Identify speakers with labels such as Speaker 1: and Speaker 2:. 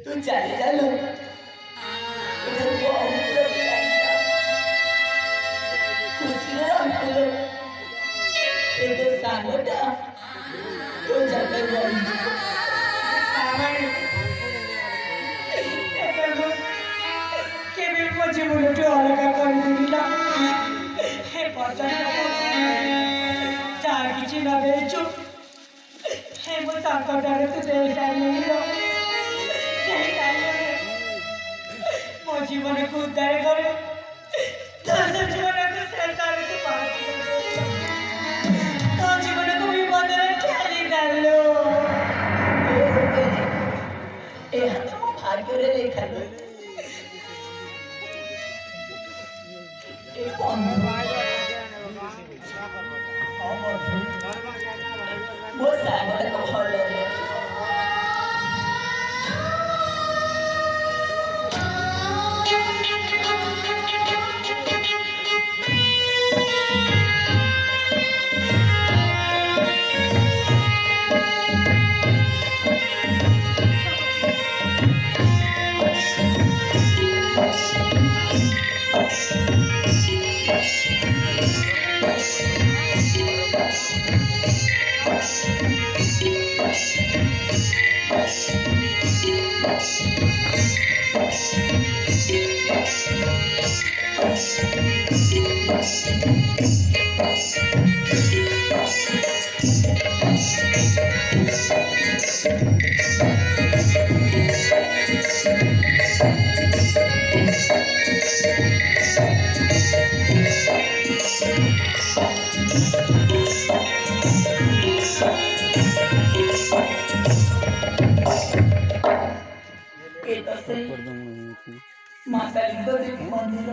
Speaker 1: तू चले जा लो इधर बहुत खुशी रखो ये तो सांगोटा तो जाकर बोल
Speaker 2: केवल मुझे बोलते अलग कर दिला हे पता चार किसी ना बेचो हे वो सांगोटा तो दे साइलो ମୋ ଜୀବନକୁ ଉଦ୍ଧାର କରେ ତୋ ଜୀବନକୁ ଶେଷ ତୁ ତୋ ଜୀବନକୁ ବିପଦରେ ଠେଲି ଦେଲୁ
Speaker 1: ଏହା ତ ମୋ ଭାଗ୍ୟରେ ଲେଖା ମୋ ସାଙ୍ଗଟାକୁ ଭଲ माता लिखो देवी मंदिर